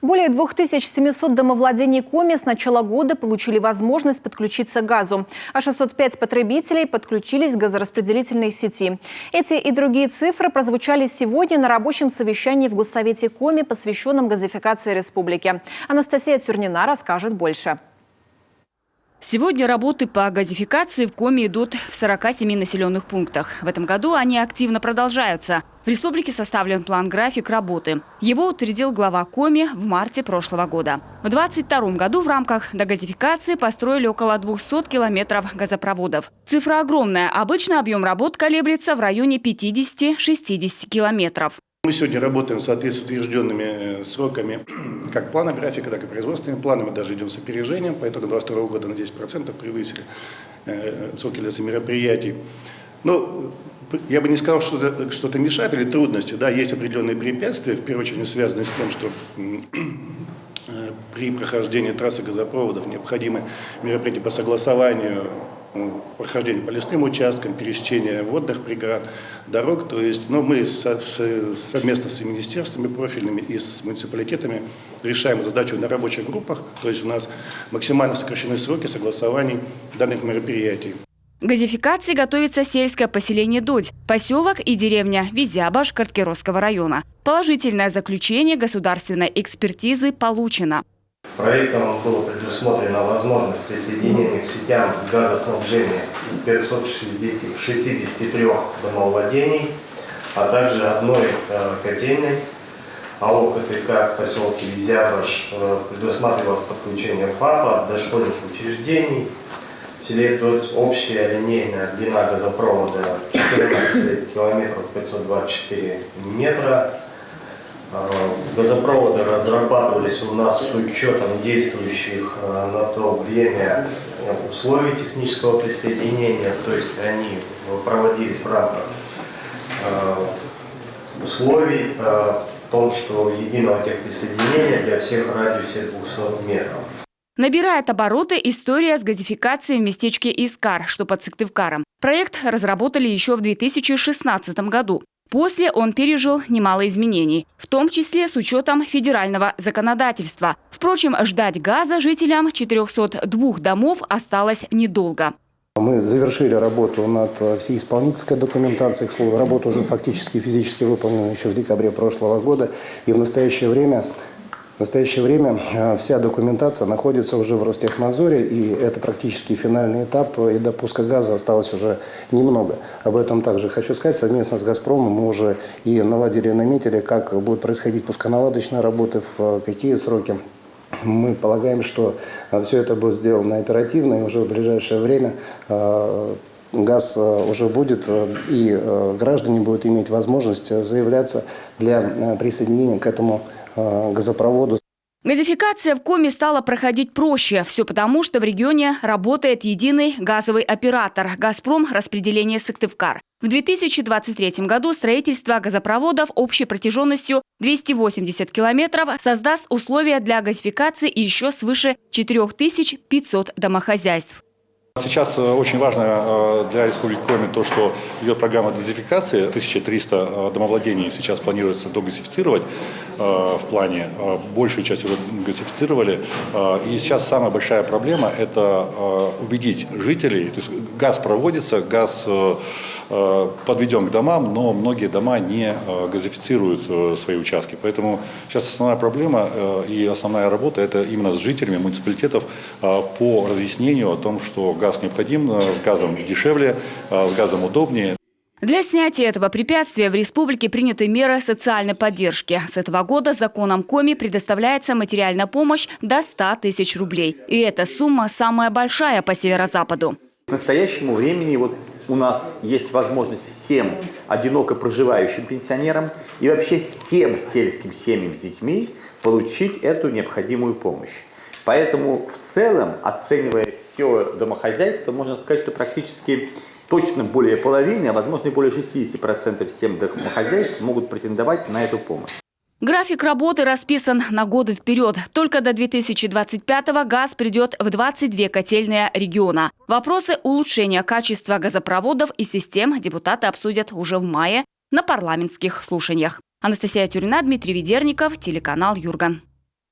Более 2700 домовладений Коми с начала года получили возможность подключиться к газу, а 605 потребителей подключились к газораспределительной сети. Эти и другие цифры прозвучали сегодня на рабочем совещании в Госсовете Коми, посвященном газификации республики. Анастасия Тюрнина расскажет больше. Сегодня работы по газификации в Коми идут в 47 населенных пунктах. В этом году они активно продолжаются. В республике составлен план-график работы. Его утвердил глава Коми в марте прошлого года. В 2022 году в рамках догазификации построили около 200 километров газопроводов. Цифра огромная. Обычно объем работ колеблется в районе 50-60 километров. Мы сегодня работаем в соответствии с утвержденными сроками как плана графика, так и производственными планами. Даже идем с опережением. По итогу 2022 года на 10% превысили сроки для мероприятий. Но я бы не сказал, что что-то мешает или трудности. Да, есть определенные препятствия, в первую очередь связанные с тем, что при прохождении трассы газопроводов необходимы мероприятия по согласованию прохождения по лесным участкам, пересечения водных преград, дорог. То есть, мы совместно с министерствами профильными и с муниципалитетами решаем задачу на рабочих группах. То есть у нас максимально сокращены сроки согласований данных мероприятий. К газификации готовится сельское поселение Додь, поселок и деревня Визяба Шкарткировского района. Положительное заключение государственной экспертизы получено. Проектом было предусмотрена возможность присоединения к сетям газоснабжения 563 домовладений, а также одной котельной. АО КТК в поселке Визябаш предусматривалось подключение ФАПа, дошкольных учреждений. В селе Додь общая линейная длина газопровода 14 километров 524 метра. Газопроводы разрабатывались у нас с учетом действующих на то время условий технического присоединения, то есть они проводились в рамках условий о том, что единого техприсоединения для всех в радиусе 200 метров. Набирает обороты история с газификацией в местечке Искар, что под Сыктывкаром. Проект разработали еще в 2016 году. После он пережил немало изменений, в том числе с учетом федерального законодательства. Впрочем, ждать газа жителям 402 домов осталось недолго. Мы завершили работу над всей исполнительской документацией. К слову, работа уже фактически физически выполнена еще в декабре прошлого года. И в настоящее время вся документация находится уже в Ростехнадзоре, и это практически финальный этап, и до пуска газа осталось уже немного. Об этом также хочу сказать. Совместно с «Газпромом» мы уже и наладили, и наметили, как будут происходить пусконаладочные работы, в какие сроки. Мы полагаем, что все это будет сделано оперативно, и уже в ближайшее время газ уже будет, и граждане будут иметь возможность заявляться для присоединения к этому газопроводу. Газификация в Коми стала проходить проще. Все потому, что в регионе работает единый газовый оператор «Газпром» распределение Сыктывкар. В 2023 году строительство газопроводов общей протяженностью 280 километров создаст условия для газификации еще свыше 4500 домохозяйств. Сейчас очень важно для Республики Коми то, что идет программа газификации. 1300 домовладений сейчас планируется догазифицировать в плане. Большую часть уже газифицировали. И сейчас самая большая проблема – это убедить жителей. То есть газ проводится, газ подведен к домам, но многие дома не газифицируют свои участки. Поэтому сейчас основная проблема и основная работа – это именно с жителями муниципалитетов по разъяснению о том, что газ необходим, с газом дешевле, с газом удобнее. Для снятия этого препятствия в республике приняты меры социальной поддержки. С этого года законом Коми предоставляется материальная помощь до 100 тысяч рублей. И эта сумма самая большая по северо-западу. К настоящему времени у нас есть возможность всем одиноко проживающим пенсионерам и вообще всем сельским семьям с детьми получить эту необходимую помощь. Поэтому в целом, оценивая все домохозяйство, можно сказать, что практически точно более половины, а возможно и более 60% всем домохозяйств могут претендовать на эту помощь. График работы расписан на годы вперед. Только до 2025-го газ придет в 22 котельные региона. Вопросы улучшения качества газопроводов и систем депутаты обсудят уже в мае на парламентских слушаниях. Анастасия Тюрнина, Дмитрий Ведерников, телеканал Юрган.